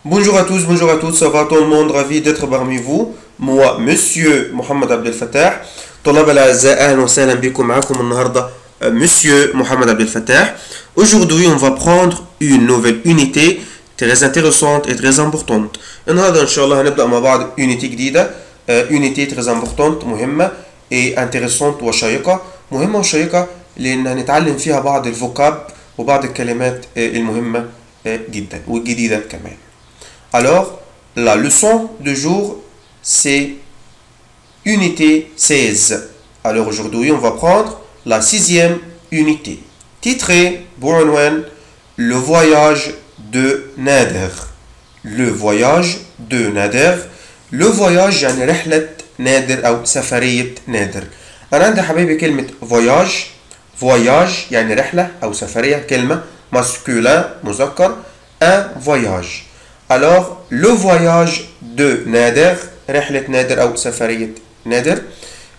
Bonjour à tous, bonjour à toutes, ça va tout le monde, ravi d'être parmi vous. Moi, Monsieur Mohamed Abdel Fattah. طلاب الأعزاء أهلا وسهلا بكم معكم النهاردة Monsieur Mohamed Abdel Fattah. Aujourd'hui, on va prendre une nouvelle unité très intéressante et très importante. النهاردة إن شاء الله هنبدأ مع بعض unité جديدة unité très importante مهمة et intéressante وشيقة. مهمة وشيقة لأن هنتعلم فيها بعض الفوكاب وبعض الكلمات المهمة جدا والجديدة كمان. Alors, la leçon du jour, c'est unité 16. Alors aujourd'hui, on va prendre la 6e unité, titrée بعنوان Le voyage de Nader. Le voyage de Nader. Le voyage يعني رحلة نادر أو سفرية نادر. أنا عندي حبايبي كلمة voyage. voyage يعني رحلة أو سفرية، كلمة masculin مذكر. un voyage. Alors, le voyage de Nader، رحلة نادر أو سفرية نادر.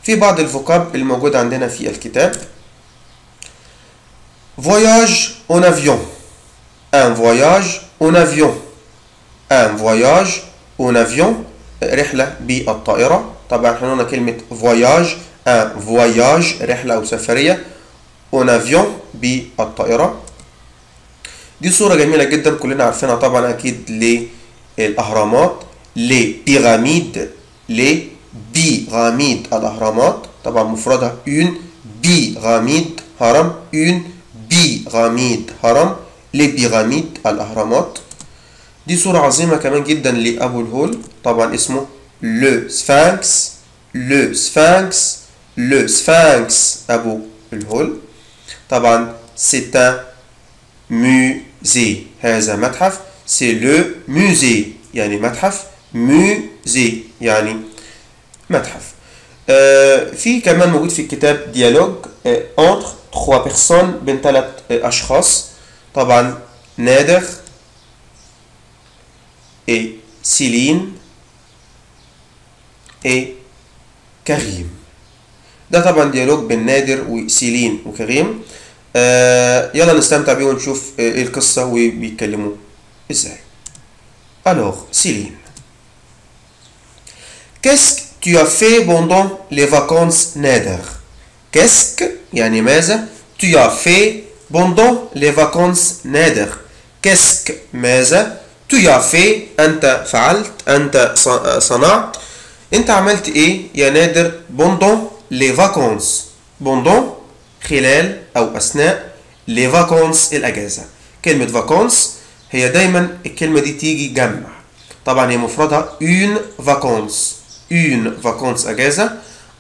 في بعض الفوكاب الموجودة عندنا في الكتاب. voyage en avion. un voyage en avion. un voyage en avion. رحلة بالطائرة. طبعا احنا قلنا كلمة voyage. un voyage رحلة أو سفرية. en avion بالطائرة. دي صورة جميلة جدا كلنا عارفينها طبعا أكيد للأهرامات، لبيراميد، لبيراميد الأهرامات، طبعا مفردها une بيراميد هرم، une بيراميد هرم، لبيراميد الأهرامات. دي صورة عظيمة كمان جدا لأبو الهول، طبعا اسمه le sphinx، le sphinx، le sphinx أبو الهول. طبعا c'est un musée، هذا متحف. c'est le musée يعني متحف، musée يعني متحف. في كمان موجود في الكتاب ديالوج entre trois personnes، بين 3 أشخاص. طبعا نادر et سيلين et كريم. ده طبعا ديالوج بين نادر وسيلين وكريم. يلا نستمتع بيه ونشوف ايه القصة وبيتكلموا ازاي. Alors, Céline, qu'est-ce que tu as fait pendant les vacances Nader? Qu'est-ce que يعني ماذا tu as fait pendant les vacances Nader? qu'est-ce que ماذا tu as fait أنت فعلت، أنت صنعت، أنت عملت إيه يا نادر pendant les vacances. pendant خلال أو أثناء les vacances الأجازة. كلمة vacances هي دايما الكلمة دي تيجي جمع، طبعا هي مفردها une vacance، une vacance أجازة.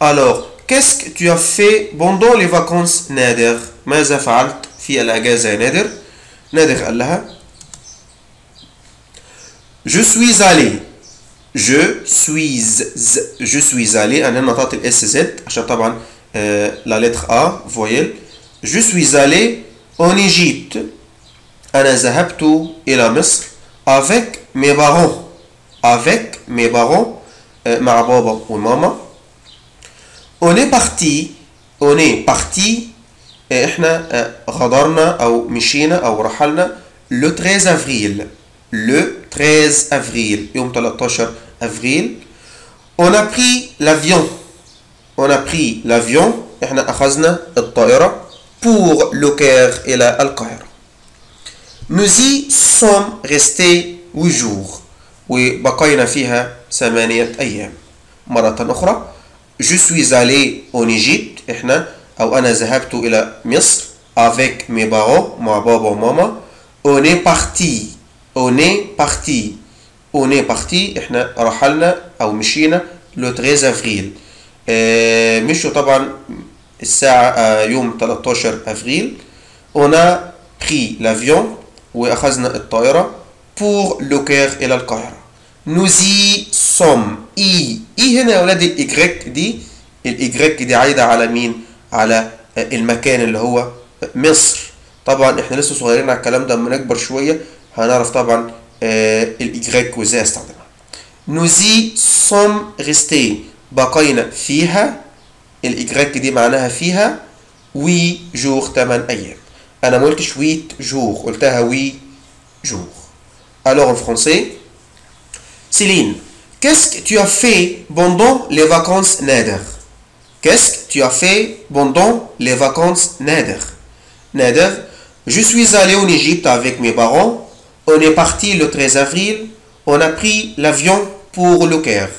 alors qu'est-ce que tu as fait pendant les vacances نادر؟ ماذا فعلت في الأجازة يا نادر؟ نادر قال لها je suis allé. je suis allé، أنا نطقت الاس زد عشان طبعا la lettre A voyelle. je suis allé en Égypte. أنا ذهبت إلى مصر avec mes parents. avec mes parents مع بابا وماما. on est parti. on est parti إحنا غادرنا أو مشينا أو رحلنا le 13 avril. le 13 avril يوم 13 أفريل. on a pris l'avion. on a pris l'avion إحنا أخذنا الطائرة pour le Caire إلى القاهرة. nous y sommes restés 8 jours وبقينا فيها 8 أيام. مرة أخرى je suis allé en Égypte إحنا أو أنا ذهبت إلى مصر avec mes parents مع بابا وماما. on est parti. on est parti. on est parti إحنا رحلنا أو مشينا le 13 avril. مشوا طبعا الساعة يوم 13 أفريل. on a pris l'avion وأخذنا الطائرة pour le Caire إلى القاهرة. nous y sommes. إي هنا يا أولاد الإجريك دي، الإجريك دي عايدة على مين؟ على المكان اللي هو مصر. طبعا إحنا لسه صغيرين على الكلام ده، لما نكبر شوية هنعرف طبعا الإجريك وإزاي استخدمها. nous y sommes restés بقينا فيها، الإجريك دي معناها فيها 8 jours 8 أيام. أنا ما قلتش 8 jours، قلتها 8 jours. Alors en français, Céline, qu'est-ce que tu as fait pendant les vacances Nader? Qu'est-ce que tu as fait pendant les vacances Nader? Nader, je suis allé en Égypte avec mes parents. On est parti le 13 avril. On a pris l'avion pour le Caire.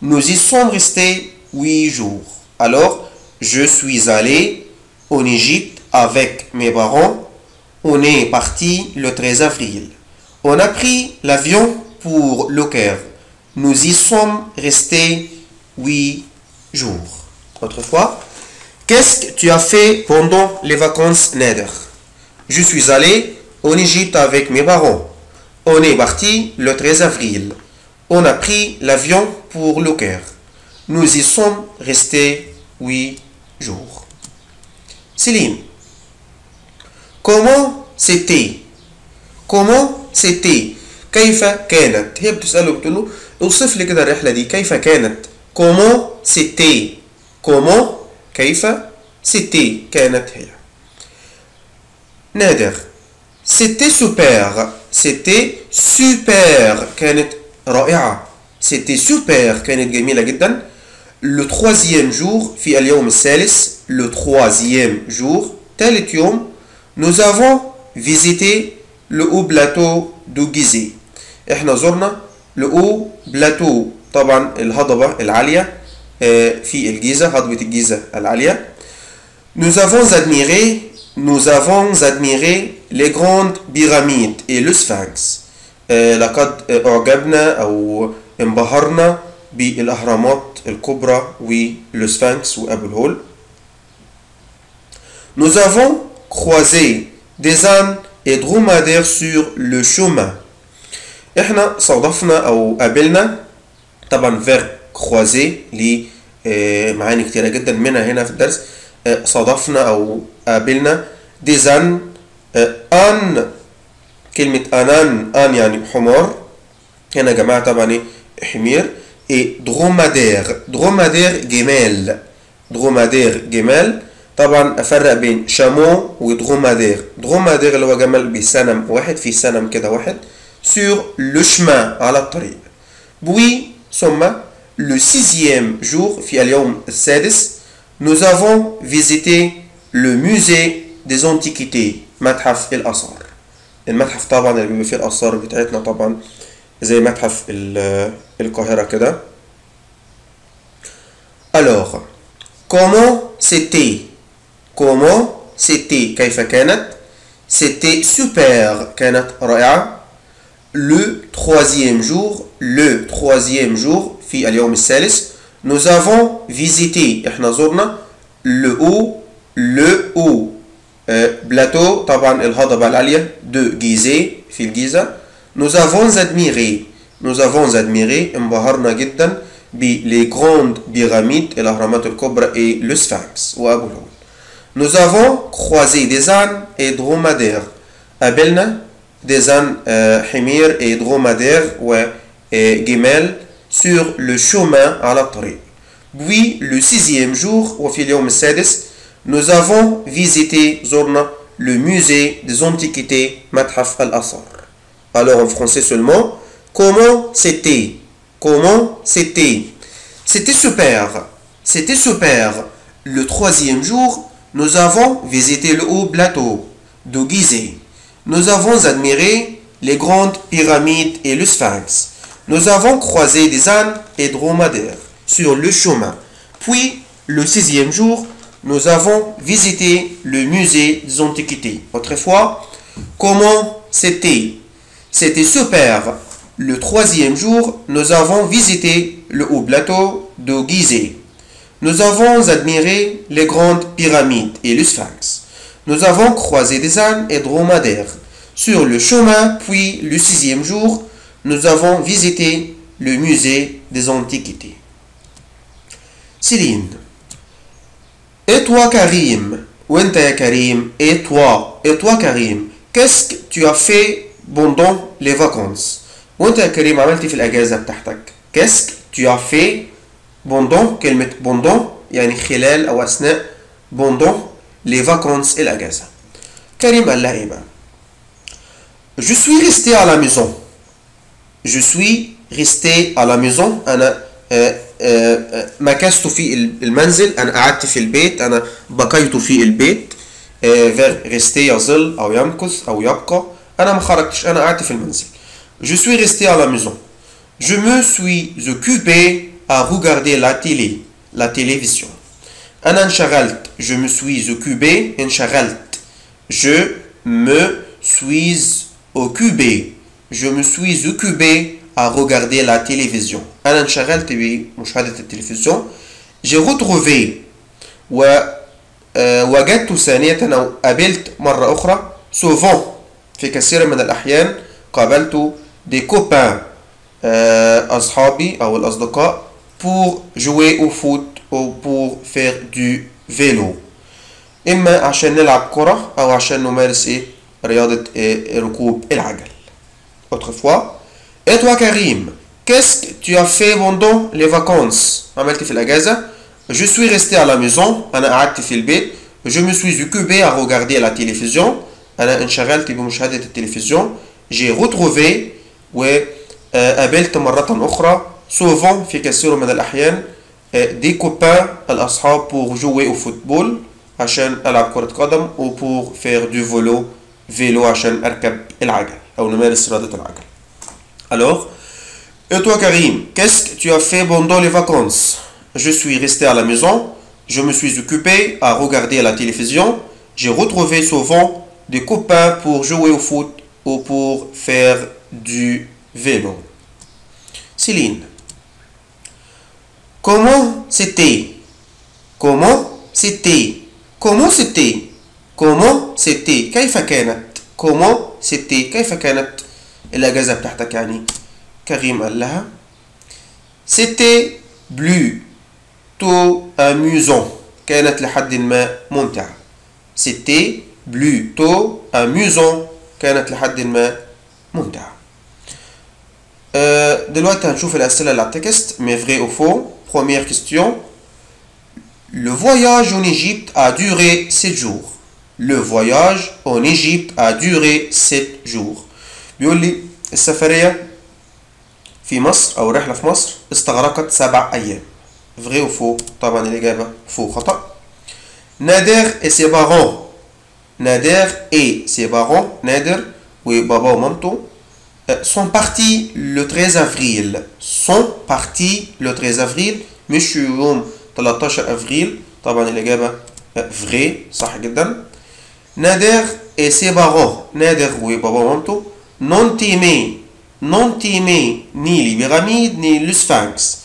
Nous y sommes restés 8 jours. Alors, je suis allé en Égypte avec mes parents. On est parti le 13 avril. On a pris l'avion pour le Caire. Nous y sommes restés 8 jours. Autrefois, qu'est-ce que tu as fait pendant les vacances Nader? Je suis allé en Égypte avec mes parents. On est parti le 13 avril. On a pris l'avion pour le Caire. Nous y sommes restés 8 jours. Céline, comment c'était? Comment c'était? كيف كانت؟ هي بتسأله بتقول له اوصف لي كده الرحلة دي كيف كانت؟ comment c'était؟ comment كيف c'était كانت هي. نادر c'était super. c'était super كانت رائعة. c'était super كانت جميلة جدا. le troisième jour في اليوم الثالث le troisième jour ثالث يوم nous avons visité le haut plateau de Gizeh. احنا زرنا le haut plateau طبعا الهضبة العالية في الجيزة هضبة الجيزة العالية. nous avons admiré les grandes pyramides et le sphinx. لقد أعجبنا أو انبهرنا بالأهرامات الكبرى والسفنكس وأبو الهول. Nous avons croisé des ânes et dromadaires sur le chemin. احنا صادفنا أو قابلنا طبعا فيرب croiser ليه معاني كتيرة جدا منها هنا في الدرس. صادفنا أو قابلنا des ânes آن كلمة آنان آن يعني حمار هنا يا جماعة طبعا ايه حمير. et dromadaire جمال طبعا افرق بين شامو ودرومادير. درومادير اللي هو جمل بسنم واحد في سنم كده واحد. sur le chemin على الطريق. puis ثم le sixième jour في اليوم السادس nous avons visité le musée des antiquités متحف الآثار. المتحف طبعا اللي بيبقى فيه الآثار بتاعتنا طبعا زي متحف القاهرة كده. alors comment c'était كيف كانت؟ c'était super كانت رائعة. le troisième jour في اليوم الثالث nous avons visité احنا زرنا le haut plateau طبعا الهضبة العالية de Gizeh في الجيزة. nous avons admiré انبهرنا جدا les grandes pyramides الأهرامات الكبرى et le sphinx وأبو الهول. nous avons croisé des ânes et dromadaires قابلنا des ânes حمير et dromadaires وجمال sur le chemin على الطريق. puis le sixième jour وفي اليوم السادس nous avons visité زرنا le musée des antiquités متحف الآثار. alors en français seulement comment c'était c'était super. le troisième jour nous avons visité le haut plateau de Gizeh. nous avons admiré les grandes pyramides et le sphinx. nous avons croisé des ânes et dromadaires sur le chemin. puis le sixième jour nous avons visité le musée des antiquités. Autrefois, comment c'était super. le troisième jour nous avons visité le haut plateau de Gizeh. nous avons admiré les grandes pyramides et le sphinx. nous avons croisé des ânes et dromadaires sur le chemin. puis le sixième jour nous avons visité le musée des antiquités. Céline, et toi Karim, وانت يا كريم, et toi Karim, qu'est-ce que tu as fait pendant les vacances? وانت يا كريم عملت في الأجازة بتاعتك. qu'est-ce que tu as fait pendant كلمة pendant يعني خلال أو أثناء pendant les vacances الأجازة. كريم قال لها إيه بقى؟ je suis resté à la maison. je suis resté à la maison. أنا مكثت في المنزل. أنا قعدت في البيت. أنا بقيت في البيت. resté يظل أو يمكث أو يبقى. أنا ما خرجتش. أنا قعدت في المنزل. Je suis resté à la maison. Je me suis occupé à regarder la télévision. أنا انشغلت. Je me suis occupé. انشغلت. Je me suis occupé. Je me suis occupé à regarder la télévision. أنا انشغلت بمشاهدة التلفزيون. J'ai retrouvé وجدت ثانية أو قابلت مرة أخرى. souvent في كثير من الأحيان قابلت des copains أصحابي أو الأصدقاء pour jouer au foot ou pour faire du vélo. إما عشان نلعب كرة أو عشان نمارس رياضة ركوب العجل. Autrefois. Et toi Karim, qu'est-ce que tu as fait pendant les vacances? عملت في الأجازة. Je suis resté à la maison. أنا قعدت في البيت. Je me suis occupé à regarder la télévision. أنا انشغلت بمشاهدة التلفزيون. J'ai retrouvé وقابلت مرة أخرى souvent في كثير من الأحيان des copains الأصحاب pour jouer au football عشان ألعب كرة قدم و pour faire du vélo عشان أركب العجل أو نمارس رياضة العجل. Alors, et toi Karim, qu'est-ce que tu as fait pendant les vacances? Je suis resté à la maison. Je me suis occupé à regarder la télévision. J'ai retrouvé souvent des copains pour jouer au foot ou pour faire du vélo. Céline. Comment c'était? Comment c'était? Comment c'était? Comment c'était? كيف كانت? Comment c'était? كيف كانت الأجازة بتاعتك يعني؟ كريم قال لها C'était plutôt amusant. كانت لحد ما ممتعة. C'était plutôt amusant. كانت لحد ما ممتعة. دلوقتي هنشوف الأسئلة اللي على التكست. Mais vrai ou faux? Première question. Le voyage en Égypte a duré 7 jours. Le voyage en Égypte a duré 7 jours. بيقول لي السفرية في مصر أو الرحلة في مصر استغرقت 7 أيام. Vrai ou faux? طبعا الإجابة faux خطأ. Nader et ses parents. Nader et ses parents. Nader وبابا ومامته sont partis le 13 avril. Sont partis le 13 avril. مش يوم 13 أفريل. طبعا الإجابة vrai صح جدا. Nader et ses parents. Nader وبابا ومامته n'ont aimé ni les pyramides ni le sphinx.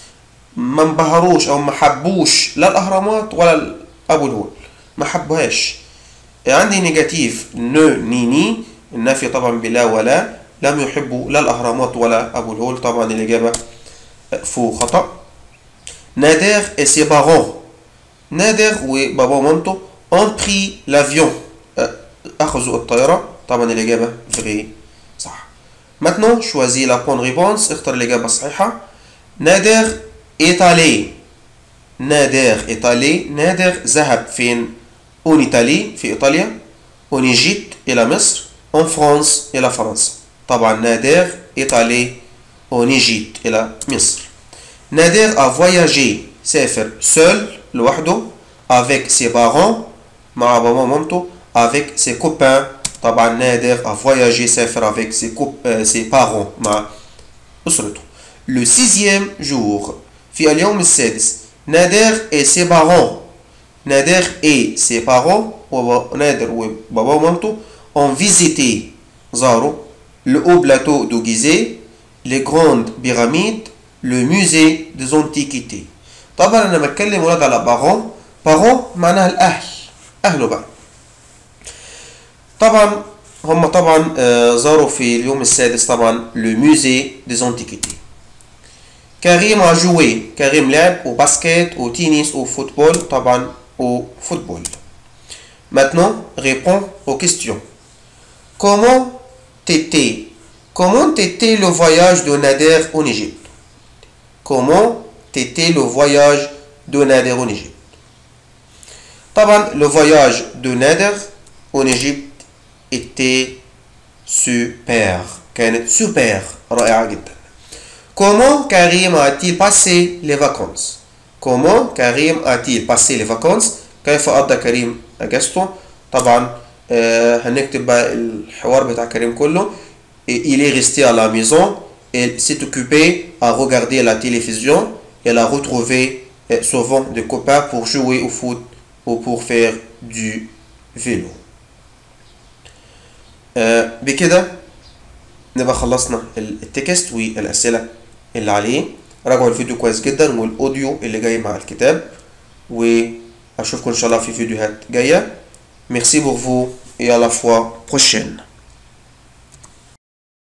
ما انبهروش أو ما حبوش لا الأهرامات ولا أبو الهول. ما حبوهاش. عندي نيجاتيف ني النافية طبعا بلا ولا. لم يحبوا لا الأهرامات ولا أبو الهول. طبعا الإجابة فو خطأ. Nader et ses parents. Nader وبابا ومامته ont pris l'avion. أخذوا الطيارة. طبعا الإجابة vrai صح. Maintenant choisis la bonne réponse. اختر الإجابة الصحيحة. Nader est allé. Nader est allé. Nader ذهب فين؟ en Italie في إيطاليا. en Égypte إلى مصر. en France إلى فرنسا. طبعا Nader est allé en Égypte إلى مصر. Nader a voyagé سافر seul لوحده avec ses parents مع بابا ومامته avec ses copains. طبعا Nader a voyagé سافر avec ses parents مع أسرته. Le 6e jour في اليوم السادس Nader et ses parents. Nader et ses parents Nader وبابا ومامته ont visité زاروا le haut plateau de Gizeh, les grandes pyramides, le musée des antiquités. طبعا انا بتكلم ولاد على بارون معناها الاهل اهله بقى. طبعا هم طبعا زاروا في اليوم السادس طبعا le musée des antiquités. كريم a joué. كريم لعب au basket, au tennis, au football. طبعا au football. Maintenant réponds aux questions. Comment était le voyage de Nader en Égypte? Comment était le voyage de Nader en Égypte? طبعا le voyage de Nader en Égypte était super. كانت super رائعة جدا. Comment Karim a-t-il passé les vacances? Comment Karim a-t-il passé les vacances؟ كيف قضى كريم اجازته؟ طبعا هنكتب بقى الحوار بتاع كريم كله. Il est resté à la maison. Il s'est occupé à regarder la télévision. Il a retrouvé souvent des copains pour jouer au foot ou pour faire du vélo. بكده نبقى خلصنا التكست والأسئلة اللي عليه. راجعوا الفيديو كويس جدا والاوديو اللي جاي مع الكتاب، واشوفكم ان شاء الله في فيديوهات جايه. Merci pour vous et à la fois prochaine.